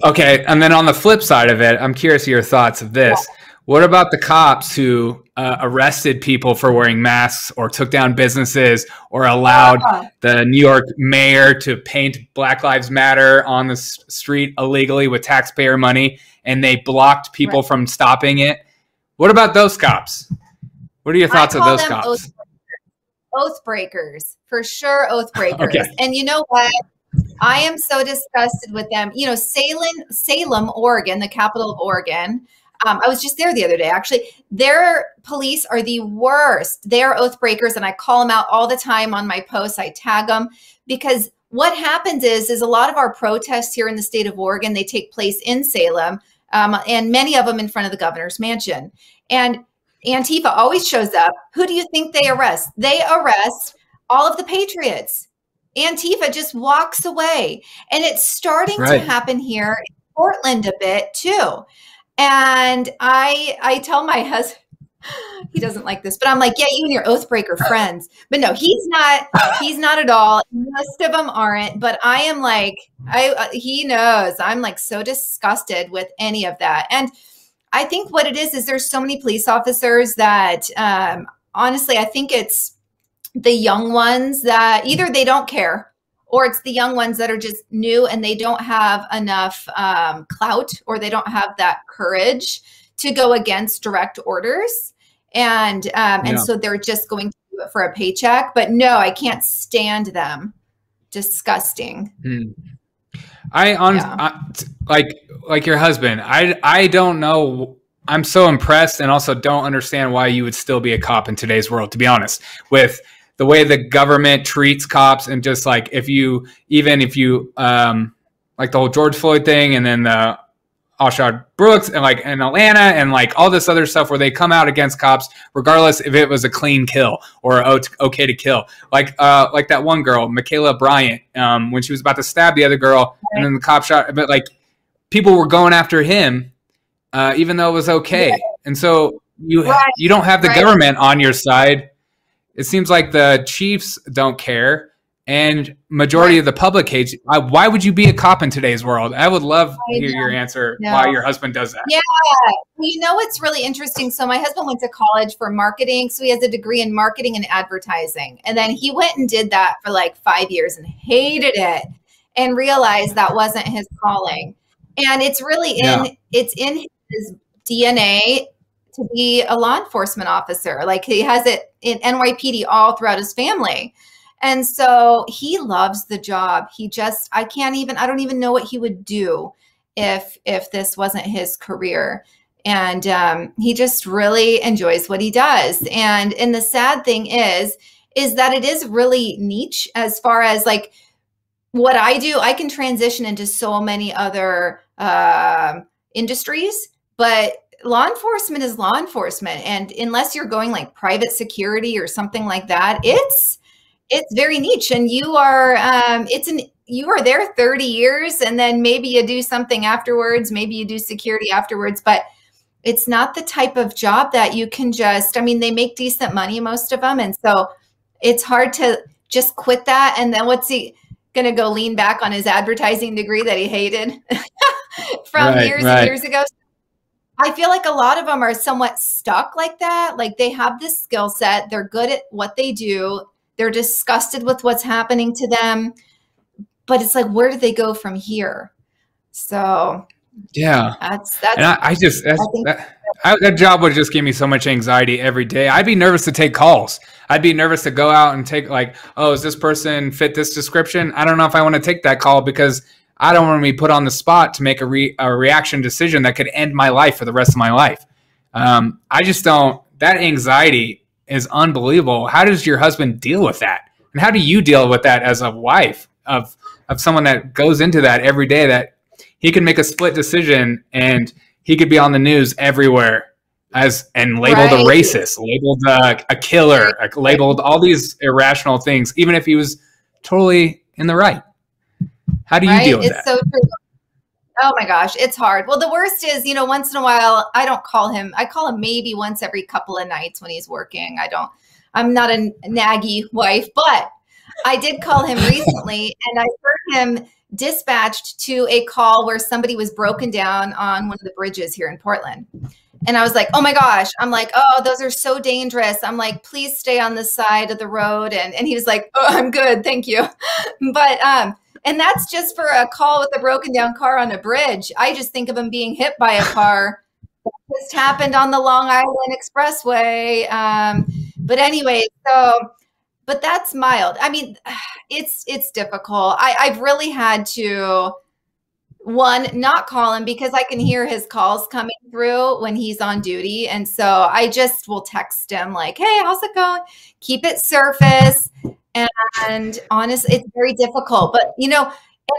Okay, and then on the flip side of it, I'm curious of your thoughts of this. Yeah. What about the cops who arrested people for wearing masks or took down businesses or allowed the New York mayor to paint Black Lives Matter on the street illegally with taxpayer money, and they blocked people from stopping it? What about those cops? What are your thoughts of those cops? Oath breakers, for sure, oath breakers. Okay. And you know what? I am so disgusted with them. You know, Salem, Oregon, the capital of Oregon. I was just there the other day, actually. Their police are the worst. They are oath breakers, and I call them out all the time on my posts. I tag them because what happens is a lot of our protests here in the state of Oregon, they take place in Salem, and many of them in front of the governor's mansion. And Antifa always shows up. Who do you think they arrest? They arrest all of the patriots. Antifa just walks away. And it's starting to happen here in Portland a bit too. And I tell my husband, he doesn't like this, but I'm like, yeah, you and your oath breaker friends. But no, he's not at all. Most of them aren't, but I am like, he knows I'm like so disgusted with any of that. And I think what it is there's so many police officers that, honestly, I think it's the young ones that either they don't care, or it's the young ones that are just new and they don't have enough clout, or they don't have that courage to go against direct orders. And so they're just going to do it for a paycheck. But no, I can't stand them. Disgusting. Like your husband, I don't know. I'm so impressed and also don't understand why you would still be a cop in today's world, to be honest, with the way the government treats cops. And just like, if you like the whole George Floyd thing, and then the Ashad Brooks, and like in Atlanta, and like all this other stuff where they come out against cops, regardless if it was a clean kill or okay to kill. Like that one girl, Michaela Bryant, when she was about to stab the other girl, and then the cop shot, but like people were going after him, even though it was okay. And so you don't have the government on your side. It seems like the chiefs don't care, and majority of the public hates you. Why would you be a cop in today's world? I would love to hear your answer why your husband does that. Yeah. Well, you know what's really interesting? So my husband went to college for marketing. So he has a degree in marketing and advertising. And then he went and did that for like 5 years and hated it and realized that wasn't his calling. And it's really it's in his DNA to be a law enforcement officer. Like he has it in NYPD all throughout his family. And so he loves the job. I don't even know what he would do if this wasn't his career. And he just really enjoys what he does. And the sad thing is that it is really niche as far as like what I do. I can transition into so many other industries, but law enforcement is law enforcement. And unless you're going like private security or something like that, it's very niche. And you are there 30 years, and then maybe you do something afterwards. Maybe you do security afterwards, but it's not the type of job that you can they make decent money, most of them. And so it's hard to just quit that. And then what's he going to go lean back on his advertising degree that he hated from years and years ago? I feel like a lot of them are somewhat stuck like that. Like they have this skill set. They're good at what they do. They're disgusted with what's happening to them. But it's like, where do they go from here? So yeah, that's and that job would just give me so much anxiety every day. I'd be nervous to take calls. I'd be nervous to go out and take like, oh, does this person fit this description? I don't know if I want to take that call because I don't want to be put on the spot to make a reaction decision that could end my life for the rest of my life. I just don't. That anxiety is unbelievable. How does your husband deal with that? And how do you deal with that as a wife of someone that goes into that every day, that he can make a split decision and he could be on the news everywhere and labeled a racist, labeled a killer, labeled all these irrational things, even if he was totally in the right? How do you deal with that? It's so true. Oh my gosh, it's hard. Well, the worst is, once in a while, I don't call him. I call him maybe once every couple of nights when he's working. I'm not a naggy wife, but I did call him recently, and I heard him dispatched to a call where somebody was broken down on one of the bridges here in Portland. And I was like, oh my gosh. I'm like, oh, those are so dangerous. I'm like, please stay on the side of the road. And he was like, oh, I'm good. Thank you. But, and that's just for a call with a broken down car on a bridge. I just think of him being hit by a car. This happened on the Long Island Expressway. But anyway, but that's mild. I mean, it's difficult. I've really had to, one, not call him because I can hear his calls coming through when he's on duty. And so I just will text him like, hey, how's it going? Keep it surface. And honestly, it's very difficult. But, and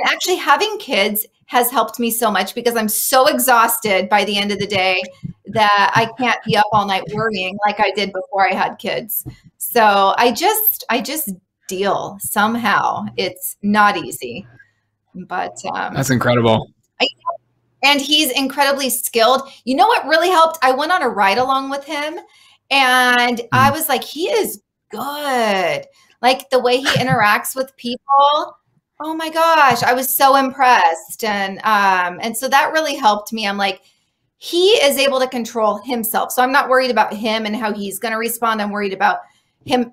actually having kids has helped me so much because I'm so exhausted by the end of the day that I can't be up all night worrying like I did before I had kids. So I just deal somehow. It's not easy. But that's incredible. And he's incredibly skilled. You know what really helped? I went on a ride along with him and I was like, he is good. Like the way he interacts with people. Oh my gosh, I was so impressed. And so that really helped me. I'm like, he is able to control himself. So I'm not worried about him and how he's going to respond. I'm worried about him,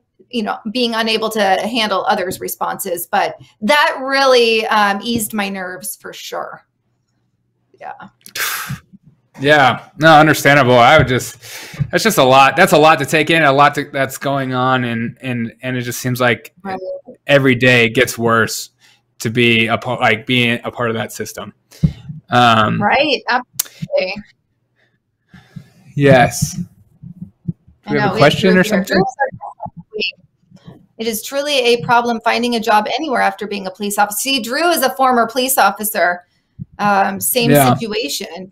being unable to handle others' responses. But that really eased my nerves for sure. Yeah. Yeah, no, understandable. That's just a lot. That's a lot to take in, that's going on. And it just seems like every day it gets worse to be being a part of that system. Right. Absolutely. Yes. Do you have a question or something? It is truly a problem finding a job anywhere after being a police officer. See, Drew is a former police officer. Same situation.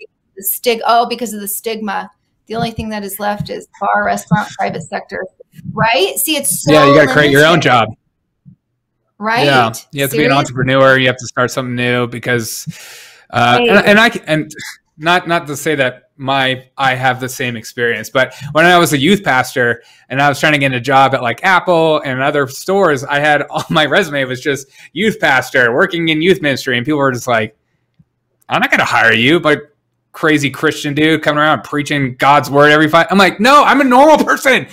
Because of the stigma. The only thing that is left is bar, restaurant, private sector. Right? See, it's so you got to create your own job. Right? Yeah, you have to be an entrepreneur. You have to start something new because, and not to say that I have the same experience, but when I was a youth pastor and I was trying to get a job at like Apple and other stores, I had all my resume was just youth pastor working in youth ministry, and people were just like, "I'm not going to hire you, but crazy Christian dude coming around preaching God's word every 5." I'm like, "No, I'm a normal person.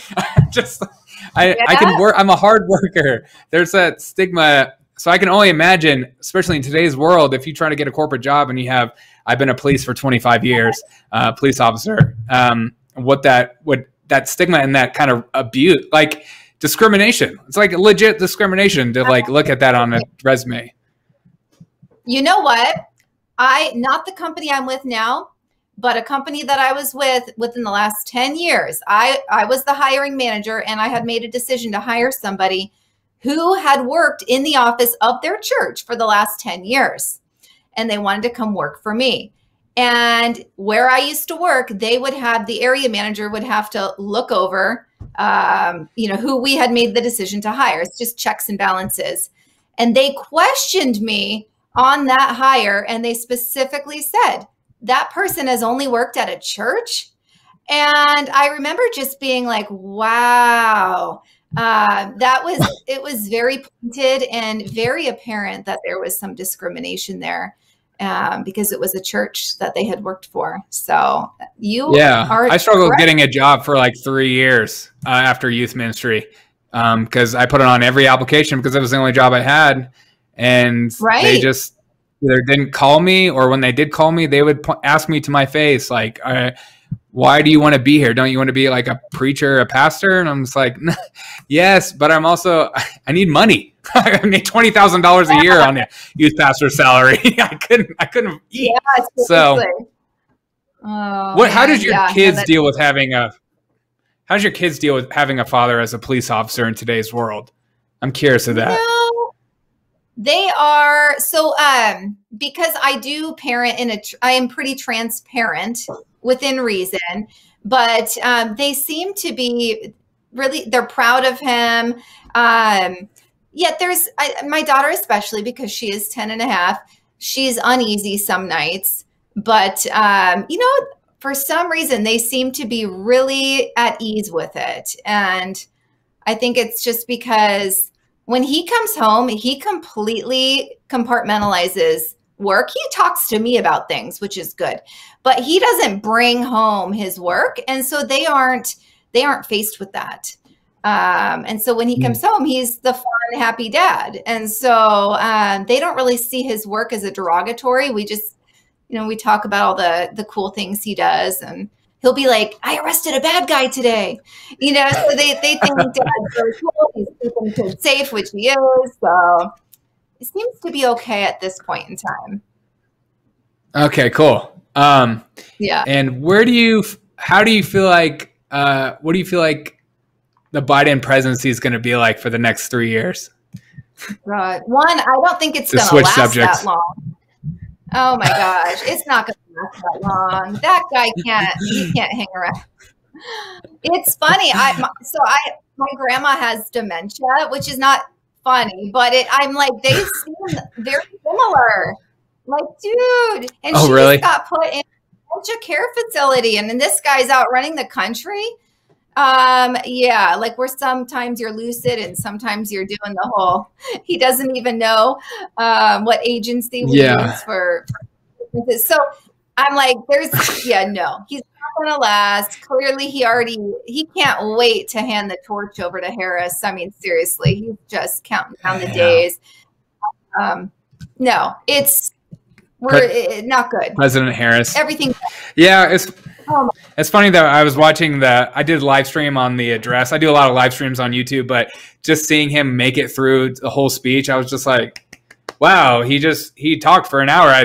I can work. I'm a hard worker." There's that stigma. So I can only imagine, especially in today's world, if you try to get a corporate job and I've been a police for 25 years, police officer, what that stigma and that kind of abuse, like discrimination. It's like legit discrimination to like look at that on a resume. You know what? Not the company I'm with now, but a company that I was with within the last 10 years. I was the hiring manager and I had made a decision to hire somebody who had worked in the office of their church for the last 10 years. And they wanted to come work for me. And where I used to work, the area manager would have to look over, who we had made the decision to hire. It's just checks and balances. And they questioned me on that hire. And they specifically said, that person has only worked at a church. And I remember just being like, wow. It was very pointed and very apparent that there was some discrimination there because it was a church that they had worked for. So I struggled getting a job for like 3 years after youth ministry because I put it on every application because it was the only job I had. And they just either didn't call me, or when they did call me, they would ask me to my face, like, why do you want to be here? Don't you want to be like a preacher, a pastor? And I'm just like, yes, but I need money. I made $20,000 a year on a youth pastor salary. I couldn't eat. Yeah, so how does your kids deal with having a father as a police officer in today's world? I'm curious of that. They are because I do parent I am pretty transparent within reason, but they seem to be they're proud of him. Yet my daughter, especially because she is 10 and a half, she's uneasy some nights, but you know, for some reason they seem to be really at ease with it. And I think it's just because when he comes home, he completely compartmentalizes work. He talks to me about things, which is good, but he doesn't bring home his work. And so they aren't faced with that. And so when he comes home, he's the fun, happy dad. And so they don't really see his work as a derogatory. We just, you know, we talk about all the cool things he does, and he'll be like, I arrested a bad guy today. You know, so they think dad's very cool. He's keeping kids safe, which he is. So it seems to be okay at this point in time. Okay, cool. Yeah. And how do you feel like, what do you feel like the Biden presidency is going to be like for the next 3 years? Right. One, I don't think it's To going to switch last subjects. that long. Oh my gosh, it's not going to last that long. That guy can't hang around. It's funny. My grandma has dementia, which is not funny, but I'm like, they seem very similar. Like, dude, and she really? just got put in a care facility, and then this guy's out running the country. Yeah, like where sometimes you're lucid and sometimes you're doing the whole, he doesn't even know what agency we use for. So I'm like, no, he's not going to last. Clearly he can't wait to hand the torch over to Harris. I mean, seriously, he's just counting down the days. No, we're not good. President Harris. Everything. Yeah, it's funny that I was watching I did a live stream on the address. I do a lot of live streams on YouTube, but just seeing him make it through the whole speech, I was just like, wow, he talked for an hour.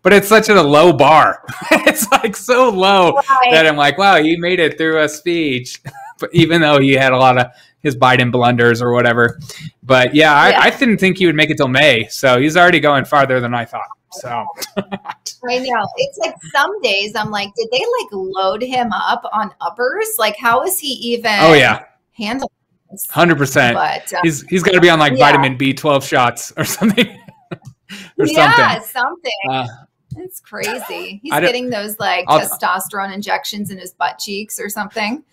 But it's such a low bar. It's like so low that I'm like, wow, he made it through a speech. But even though he had a lot of his Biden blunders or whatever. But yeah, I didn't think he would make it till May. So he's already going farther than I thought. So I know. It's like some days I'm like, did they like load him up on uppers? Like, how is he even handling this? 100%. But he's got to be on like vitamin B12 shots or something. Something. It's crazy. He's getting those like testosterone injections in his butt cheeks or something.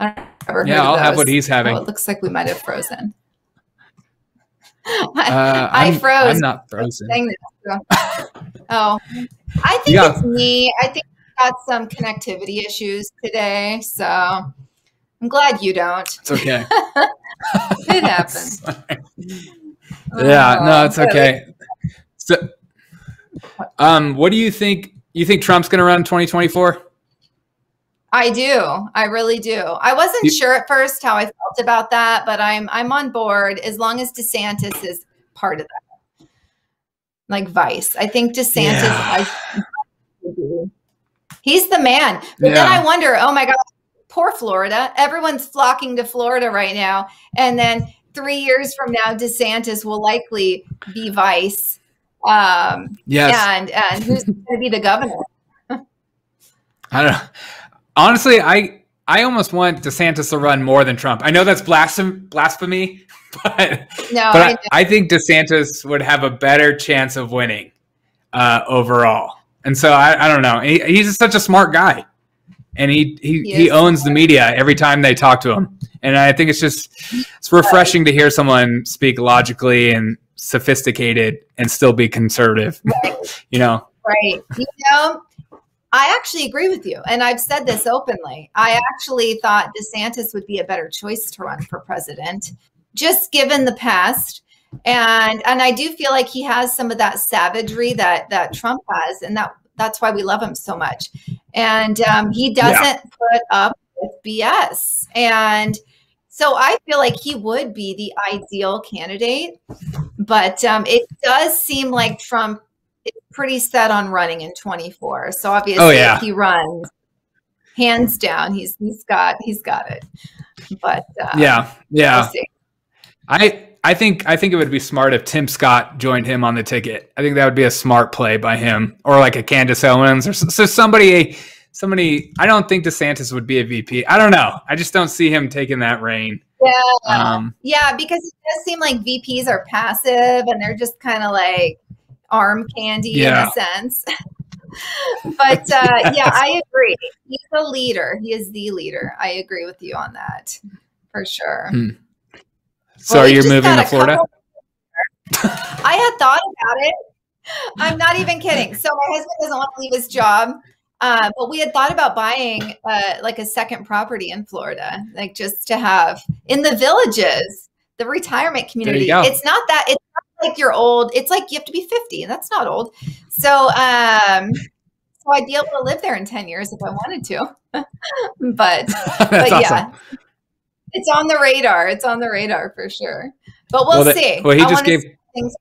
I'll have what he's having. Oh, it looks like we might have frozen. I froze. I'm not frozen. Oh, I think it's me. I think I got some connectivity issues today, so I'm glad you don't. It's okay. It happens. No, it's okay. So, what do you think? You think Trump's going to run 2024? I do. I really do. I wasn't sure at first how I felt about that, but I'm on board as long as DeSantis is part of that. Like Vice. I think DeSantis, he's the man. But then I wonder, oh my God, poor Florida. Everyone's flocking to Florida right now. And then 3 years from now, DeSantis will likely be Vice. Yes. And who's going to be the governor? I don't know. Honestly, I almost want DeSantis to run more than Trump. I know that's blasphemy, but I think DeSantis would have a better chance of winning overall. And so I don't know. He's such a smart guy, and he owns the media every time they talk to him. And I think it's refreshing to hear someone speak logically and sophisticated and still be conservative. Right. You know. Right. You know. I actually agree with you. And I've said this openly. I actually thought DeSantis would be a better choice to run for president, just given the past. And I do feel like he has some of that savagery that Trump has. And that's why we love him so much. And he doesn't put up with BS. And so I feel like he would be the ideal candidate. But it does seem like Trump pretty set on running in 24. So obviously if he runs, hands down, he's got it. But we'll see. I think it would be smart if Tim Scott joined him on the ticket. I think that would be a smart play by him, or like a Candace Owens, or so somebody. I don't think DeSantis would be a VP. I don't know. I just don't see him taking that reign. Yeah, because it does seem like VPs are passive and they're just kind of like, arm candy in Yeah. a sense. But yeah, I agree. He's a leader. He is the leader. I agree with you on that for sure. So are you moving to Florida? I had thought about it. I'm not even kidding. So my husband doesn't want to leave his job. But we had thought about buying like a second property in Florida, like just to have in the Villages, the retirement community. It's not like you're old. It's like you have to be 50, and that's not old. So, so I'd be able to live there in 10 years if I wanted to. but yeah, it's on the radar. It's on the radar for sure. But we'll see. Well, he just gave things.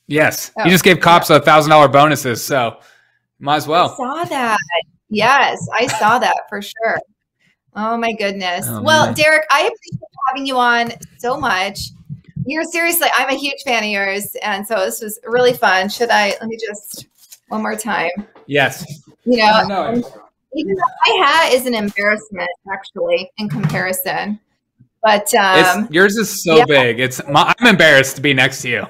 Yes, he just gave cops $1,000 bonuses. So might as well. I saw that. Yes, I saw that for sure. Oh my goodness. Well, man. Derek, I appreciate having you on so much. You're seriously, I'm a huge fan of yours. And so this was really fun. Let me just, one more time. Yes. You know, even though my hat is an embarrassment, actually, in comparison. But yours is so big. I'm embarrassed to be next to you.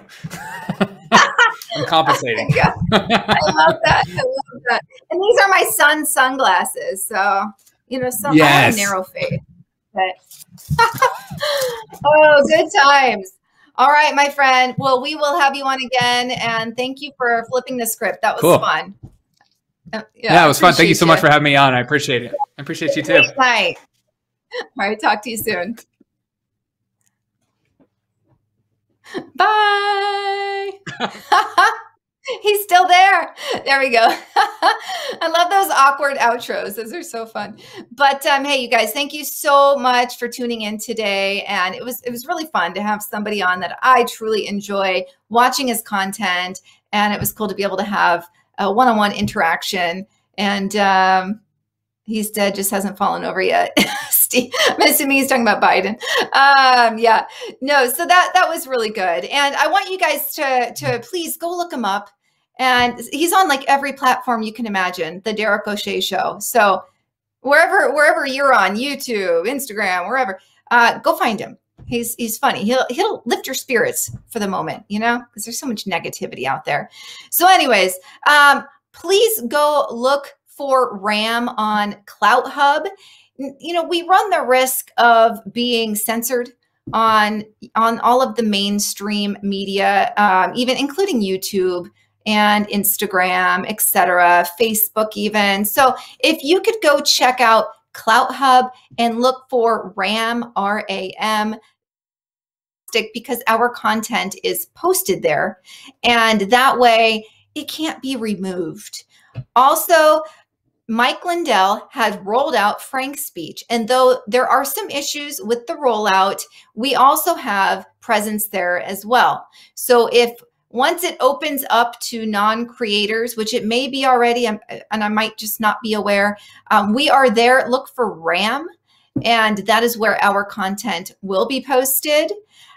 I'm compensating. Yeah. I love that. I love that. And these are my son's sunglasses. So, you know, I have a narrow face. But oh, good times. All right, my friend. Well, we will have you on again. And thank you for flipping the script. That was fun. Yeah, it was fun. Thank you so much for having me on. I appreciate it. I appreciate you too. Great night. All right. Talk to you soon. Bye. He's still there. There we go. I love those awkward outros. Those are so fun. But hey, you guys, thank you so much for tuning in today. And it was really fun to have somebody on that I truly enjoy watching his content. And it was cool to be able to have a one-on-one interaction. And he's dead, just hasn't fallen over yet. I'm assuming he's talking about Biden. Yeah, no, so that was really good. And I want you guys to please go look him up. And he's on like every platform you can imagine, The Derek O'Shea Show. So wherever you're on, YouTube, Instagram, wherever, go find him. He's funny. He'll lift your spirits for the moment, you know, because there's so much negativity out there. So anyways, please go look for Ram on Clout Hub. You know, we run the risk of being censored on all of the mainstream media, even including YouTube and Instagram, etc., Facebook even. So if you could go check out Clout Hub and look for RAM, RAM, because our content is posted there. And that way it can't be removed. Also, Mike Lindell had rolled out Frank's speech. And though there are some issues with the rollout, we also have presence there as well. So if once it opens up to non-creators, which it may be already, and I might just not be aware, we are there. Look for RAM, and that is where our content will be posted.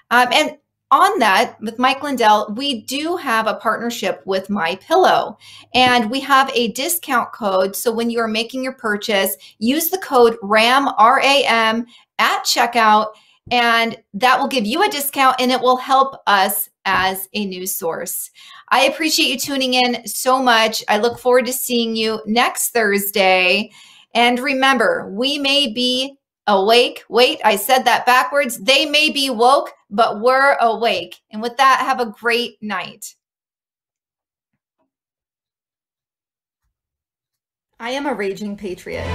And on that, with Mike Lindell, we do have a partnership with MyPillow, and we have a discount code. So when you are making your purchase, use the code RAM, RAM at checkout, and that will give you a discount, and it will help us as a news source. I appreciate you tuning in so much. I look forward to seeing you next Thursday. And remember, we may be awake. Wait, I said that backwards. They may be woke, but we're awake. And with that, have a great night. I am a raging patriot.